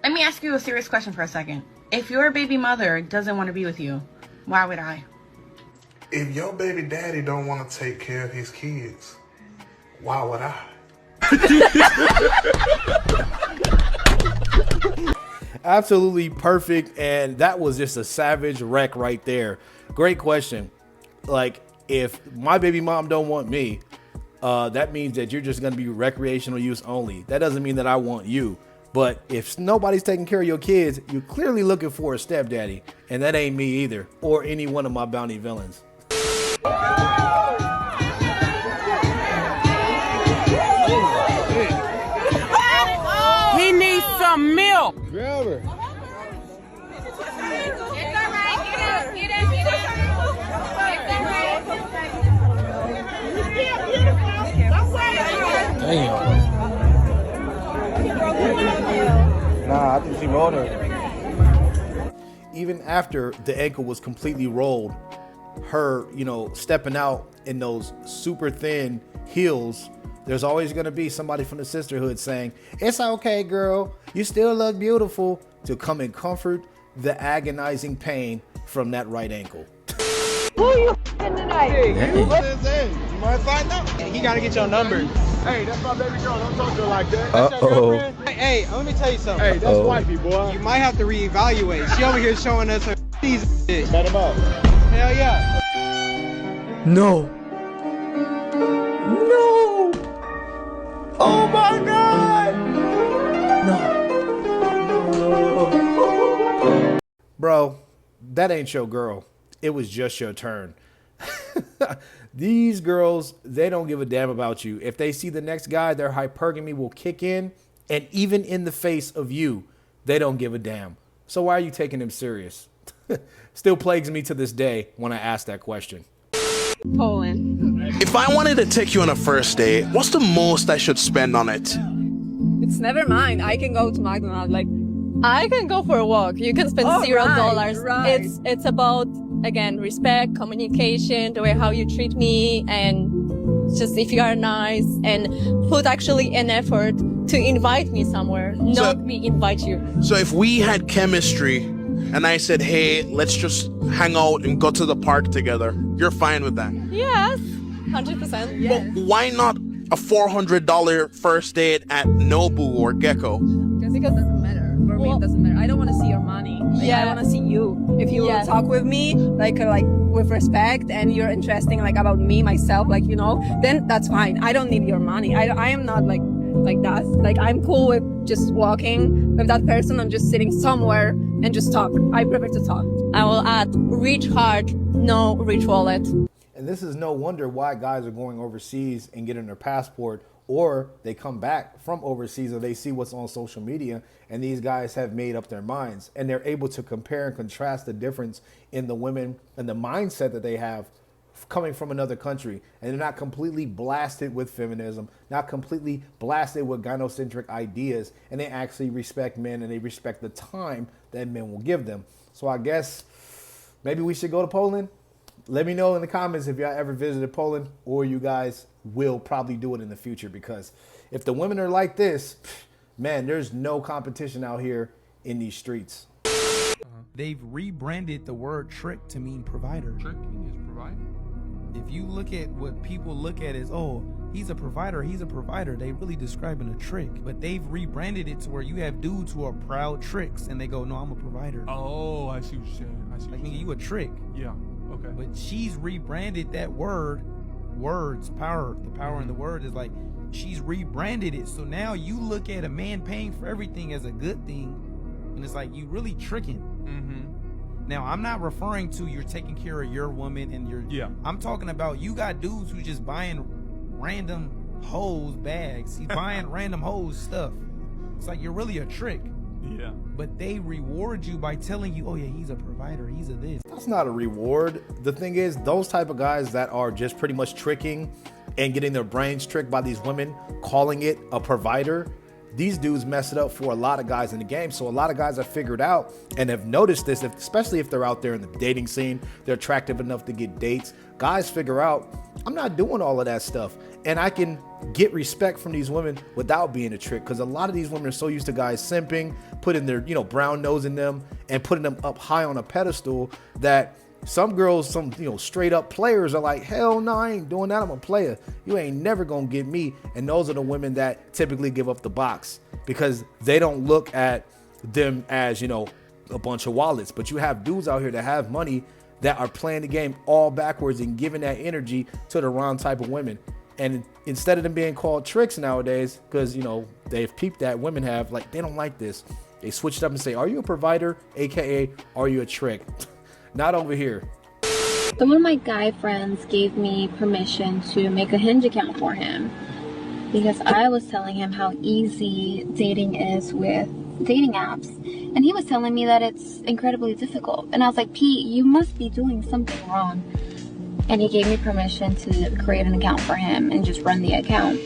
Let me ask you a serious question for a second. If your baby mother doesn't want to be with you, why would I? If your baby daddy don't want to take care of his kids, why would I? Absolutely perfect, and that was just a savage wreck right there. Great question. Like, if my baby mom don't want me, that means that you're just going to be recreational use only. That doesn't mean that I want you. But if nobody's taking care of your kids, you're clearly looking for a stepdaddy, and that ain't me either, or any one of my bounty villains. He needs some milk. Grab her. Damn. Nah, I think she rolled her. Even after the ankle was completely rolled, her, stepping out in those super thin heels, there's always going to be somebody from the sisterhood saying, "It's okay, girl. You still look beautiful," to come and comfort the agonizing pain from that right ankle. Who you f***ing tonight? Hey, what is it? You might find out. He gotta get your number. Hey, that's my baby girl. Don't talk to her like that. Uh-oh. Hey, let me tell you something. Hey, that's wifey, boy. You might have to reevaluate. She over here showing us her shit. Let him out. Hell yeah. No. No. Oh my God. No. Bro, that ain't your girl. It was just your turn. These girls, they don't give a damn about you. If they see the next guy, their hypergamy will kick in, and even in the face of you, they don't give a damn. So why are you taking them serious? Still plagues me to this day when I ask that question. Poland. If I wanted to take you on a first date, what's the most I should spend on it? It's never mind. I can go to McDonald's. Like, I can go for a walk. You can spend $0. right. It's about, again, respect, communication, the way how you treat me, and just if you are nice, and put actually an effort to invite me somewhere, not me invite you. So if we had chemistry and I said, hey, let's just hang out and go to the park together, you're fine with that? Yes, 100%. Yes. But why not a $400 first date at Nobu or Gecko? Just because it doesn't matter. For me, it doesn't matter. I don't want to see your money. Yeah, I want to see you. If you talk with me, like with respect, and you're interesting, like about me, myself, like, then that's fine. I don't need your money. I am not like that. Like, I'm cool with just walking with that person. I'm just sitting somewhere and just talk. I prefer to talk. I will add rich heart, no rich wallet. And this is no wonder why guys are going overseas and getting their passport, or they come back from overseas or they see what's on social media, and these guys have made up their minds and they're able to compare and contrast the difference in the women and the mindset that they have coming from another country. And they're not completely blasted with feminism, not completely blasted with gynocentric ideas, and they actually respect men and they respect the time that men will give them. So I guess maybe we should go to Poland. Let me know in the comments if y'all ever visited Poland, or you guys will probably do it in the future, because if the women are like this, man, there's no competition out here in these streets. They've rebranded the word trick to mean provider. Tricking is providing. If you look at what people look at as, oh, he's a provider, they really describing a trick. But they've rebranded it to where you have dudes who are proud tricks and they go, no, I'm a provider. Oh, I see what you're saying. Like, nigga, you a trick. Yeah, okay. But she's rebranded that word, words, power, the power in the word is like, she's rebranded it. So now you look at a man paying for everything as a good thing, and it's like, you really tricking. Now, I'm not referring to you're taking care of your woman and your, I'm talking about you got dudes who just buying random hoes bags. He's buying random hoes stuff. It's like, you're really a trick. Yeah. But they reward you by telling you, oh yeah, he's a provider, he's a this. That's not a reward. The thing is, those type of guys that are just pretty much tricking and getting their brains tricked by these women, calling it a provider, these dudes mess it up for a lot of guys in the game. So a lot of guys have figured out and have noticed this, especially if they're out there in the dating scene, they're attractive enough to get dates. Guys figure out, I'm not doing all of that stuff, and I can get respect from these women without being a trick, because a lot of these women are so used to guys simping, putting their, you know, brown nose in them and putting them up high on a pedestal, that some girls, some, you know, straight up players are like, hell no, I ain't doing that. I'm a player. You ain't never gonna get me. And those are the women that typically give up the box, because they don't look at them as, you know, a bunch of wallets. But you have dudes out here that have money that are playing the game all backwards and giving that energy to the wrong type of women. And instead of them being called tricks nowadays, because, you know, they've peeped that women have, like, they don't like this, they switched up and say, are you a provider, aka are you a trick? Not over here. So one of my guy friends gave me permission to make a Hinge account for him, because I was telling him how easy dating is with dating apps, and he was telling me that it's incredibly difficult. And I was like, Pete, you must be doing something wrong. And he gave me permission to create an account for him and just run the account.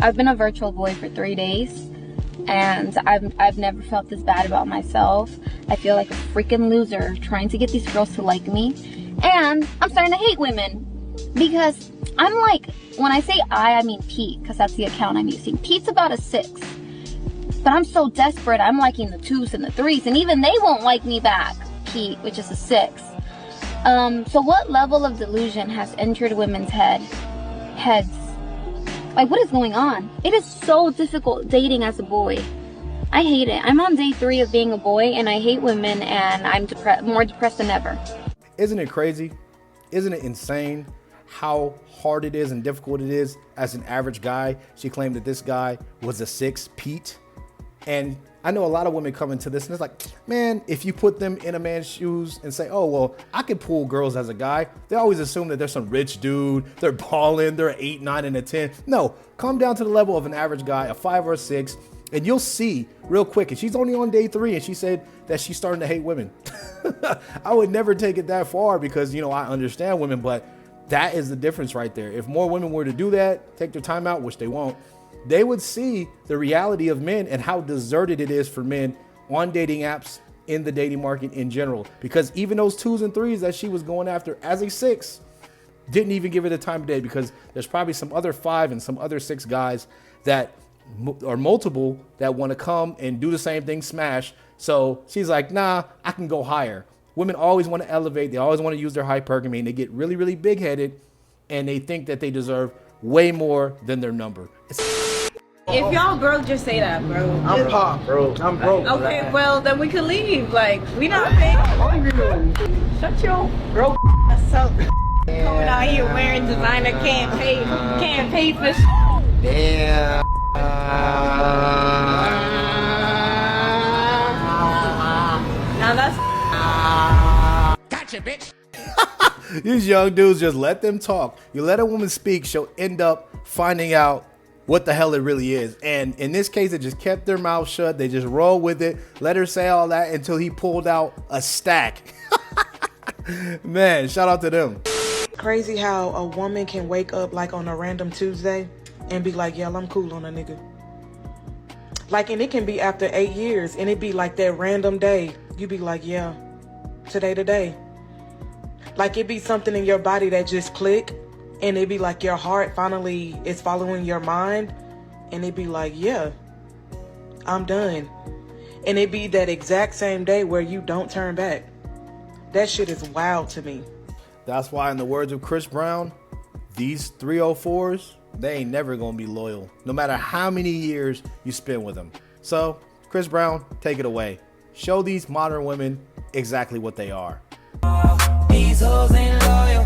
I've been a virtual boy for 3 days, and I've never felt this bad about myself. I feel like a freaking loser trying to get these girls to like me, and I'm starting to hate women, because I'm like, when I say I mean Pete, because that's the account I'm using. Pete's about a 6, but I'm so desperate, I'm liking the 2s and the 3s, and even they won't like me back, Pete, which is a 6. So what level of delusion has entered women's heads? Like, what is going on? It is so difficult dating as a boy. I hate it. I'm on day 3 of being a boy, and I hate women, and I'm more depressed than ever. Isn't it crazy? Isn't it insane how hard it is and difficult it is as an average guy? She claimed that this guy was a 6, Pete. And I know a lot of women come into this and it's like, man, if you put them in a man's shoes and say, oh, well, I can pull girls as a guy, they always assume that they're some rich dude, they're balling, they're an 8, 9, and a 10. No, come down to the level of an average guy, a 5 or a 6, and you'll see real quick. And she's only on day 3, and she said that she's starting to hate women. I would never take it that far, because, you know, I understand women, but that is the difference right there. If more women were to do that, take their time out, which they won't, they would see the reality of men and how deserted it is for men on dating apps, in the dating market in general. Because even those 2s and 3s that she was going after as a 6 didn't even give her the time of day, because there's probably some other 5 and some other 6 guys that are multiple that want to come and do the same thing, smash. So she's like, nah, I can go higher. Women always want to elevate. They always want to use their hypergamy, and they get really, really big headed, and they think that they deserve way more than their number. If y'all broke, just say that, bro. I'm pop, bro. I'm broke. Okay, well, then we can leave. Like, we not paying. Shut your broke ass up. Coming out here wearing designer, can't pay for Damn. Now that's Gotcha, bitch. These young dudes, just let them talk. You let a woman speak, she'll end up finding out what the hell it really is. And in this case, it just kept their mouth shut. They just rolled with it, let her say all that until he pulled out a stack. Man, shout out to them. Crazy how a woman can wake up like on a random Tuesday and be like, yeah, I'm cool on a nigga. Like, and it can be after 8 years, and it be like that random day. You be like, yeah, today. Like, it be something in your body that just click, and it be like your heart finally is following your mind, and it be like, yeah, I'm done. And it be that exact same day where you don't turn back. That shit is wild to me. That's why, in the words of Chris Brown, these 304s, they ain't never gonna be loyal, no matter how many years you spend with them. So, Chris Brown, take it away. Show these modern women exactly what they are. These hoes ain't loyal.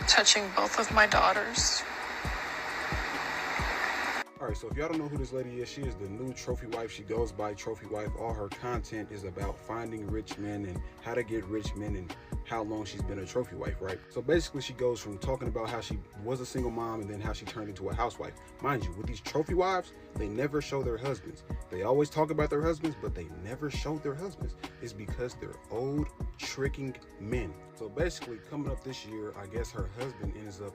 Touching both of my daughters. Alright, so if y'all don't know who this lady is, she is the new trophy wife. She goes by trophy wife. All her content is about finding rich men and how to get rich men and how long she's been a trophy wife, right? So basically she goes from talking about how she was a single mom and then how she turned into a housewife. Mind you, with these trophy wives, they never show their husbands. They always talk about their husbands, but they never show their husbands. It's because they're old, tricking men. So basically, coming up this year, I guess her husband ends up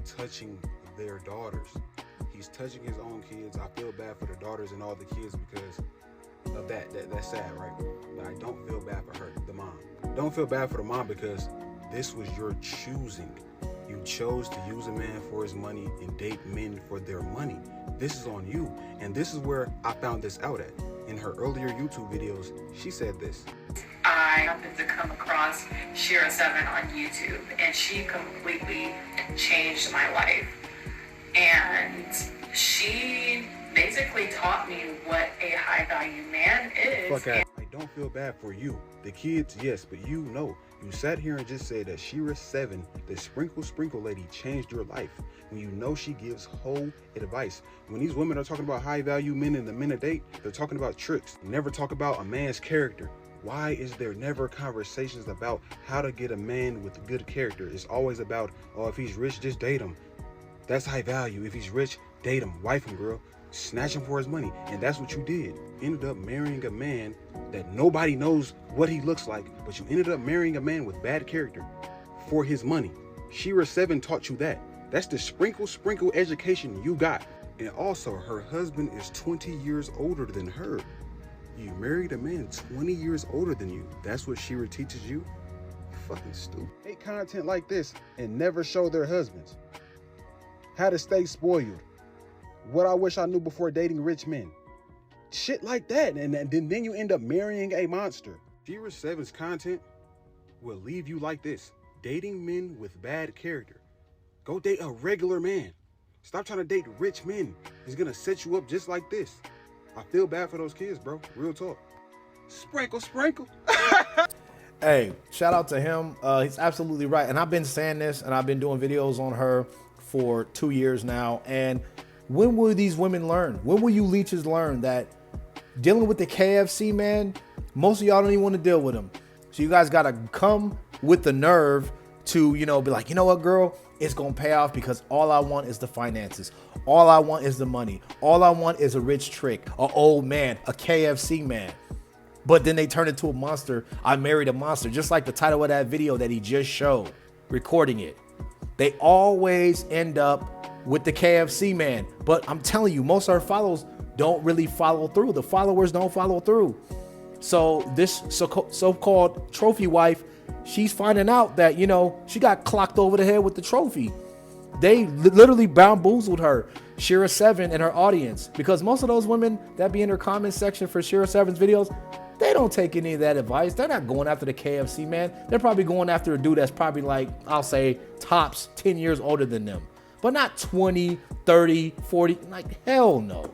touching their daughters. He's touching his own kids. I feel bad for the daughters and all the kids because of that's sad, right? But I don't feel bad for her, the mom. Don't feel bad for the mom because this was your choosing. You chose to use a man for his money and date men for their money. This is on you. And this is where I found this out at. In her earlier YouTube videos, she said this. I happened to come across Shira7 on YouTube, and she completely changed my life. And she basically taught me what a high value man is. Fuck out. I don't feel bad for you. The kids, yes, but you know. You sat here and just said that Shira7, the sprinkle lady, changed your life. When you know she gives whole advice. When these women are talking about high value men and the men to date, they're talking about tricks. Never talk about a man's character. Why is there never conversations about how to get a man with good character? It's always about, oh, if he's rich, just date him. That's high value. If he's rich, date him, wife him, girl. Snatch him for his money. And that's what you did. Ended up marrying a man that nobody knows what he looks like, but you ended up marrying a man with bad character for his money. Shira7 taught you that. That's the sprinkle education you got. And also, her husband is 20 years older than her. You married a man 20 years older than you. That's what Shira teaches you? Fucking stupid. Make content like this and never show their husbands. How to stay spoiled. What I wish I knew before dating rich men. Shit like that. And then you end up marrying a monster. Shira7's content will leave you like this. Dating men with bad character. Go date a regular man. Stop trying to date rich men. It's gonna set you up just like this. I feel bad for those kids, bro. Real talk. Sprinkle. Hey, shout out to him. He's absolutely right. And I've been saying this, and I've been doing videos on her for 2 years now. And when will these women learn? When will you leeches learn that dealing with the KFC man, most of y'all don't even want to deal with him. So you guys got to come with the nerve to, be like, you know what, girl? It's going to pay off because all I want is the finances. All I want is the money. All I want is a rich trick, an old man, a KFC man. But then they turn into a monster. I married a monster, just like the title of that video that he just showed, recording it. They always end up with the KFC man. But I'm telling you, most of our followers don't really follow through. The followers don't follow through. So this so-called trophy wife, she's finding out that, she got clocked over the head with the trophy. They literally bamboozled her, Shira7 and her audience, because most of those women that be in her comment section for Shira7's videos, they don't take any of that advice. They're not going after the KFC man. They're probably going after a dude that's probably like, I'll say tops 10 years older than them, but not 20, 30, 40, like hell no.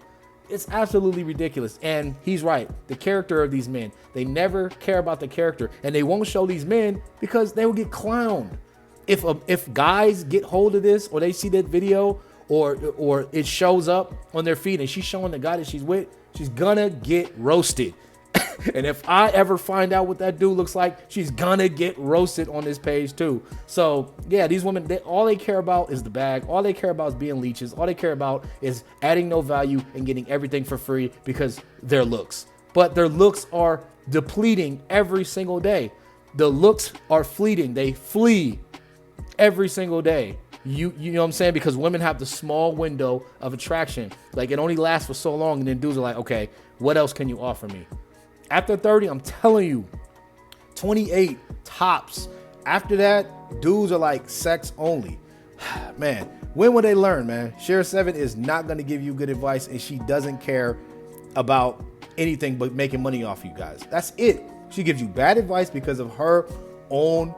It's absolutely ridiculous. And he's right. The character of these men, they never care about the character, and they won't show these men because they will get clowned. If guys get hold of this, or they see that video, or it shows up on their feed and she's showing the guy that she's with, she's gonna get roasted. And if I ever find out what that dude looks like, she's gonna get roasted on this page too. So yeah, these women, all they care about is the bag. All they care about is being leeches. All they care about is adding no value and getting everything for free because their looks. But their looks are depleting every single day. The looks are fleeting. They flee every single day. You know what I'm saying? Because women have the small window of attraction. Like it only lasts for so long, and then dudes are like, okay, what else can you offer me? After 30, I'm telling you, 28 tops. After that, dudes are like sex only. Man, when will they learn, man? Shira7 is not going to give you good advice, and she doesn't care about anything but making money off you guys. That's it. She gives you bad advice because of her own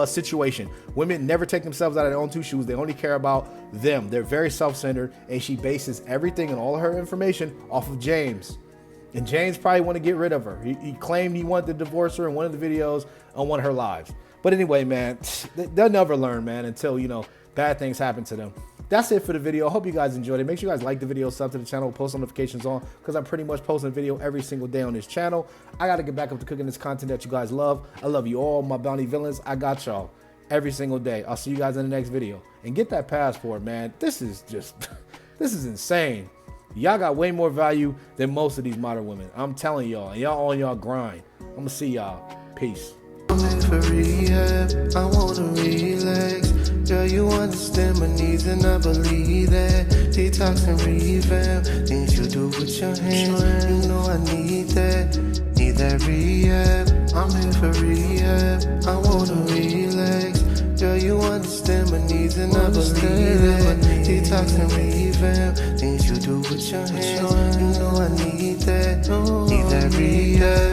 situation. Women never take themselves out of their own two shoes. They only care about them. They're very self-centered, and she bases everything and all of her information off of James. And James probably want to get rid of her. He claimed he wanted to divorce her in one of the videos on one of her lives. But anyway, man, they'll never learn, man, until, bad things happen to them. That's it for the video. I hope you guys enjoyed it. Make sure you guys like the video, sub to the channel, post notifications on, because I'm pretty much posting a video every single day on this channel. I got to get back up to cooking this content that you guys love. I love you all, my bounty villains. I got y'all every single day. I'll see you guys in the next video. And get that passport, man. This is insane. Y'all got way more value than most of these modern women. I'm telling y'all, and y'all on y'all grind. I'm gonna see y'all. Peace. I'm in for rehab, I wanna relax. Girl, you understand my needs and I believe that. Detox and revamp, things you do with your hands. You know I need that rehab. I'm in for rehab, I wanna relax. Girl, you understand my needs and I believe that. Detox and revamp, things you do with your hands. You know I need that, need that rehab.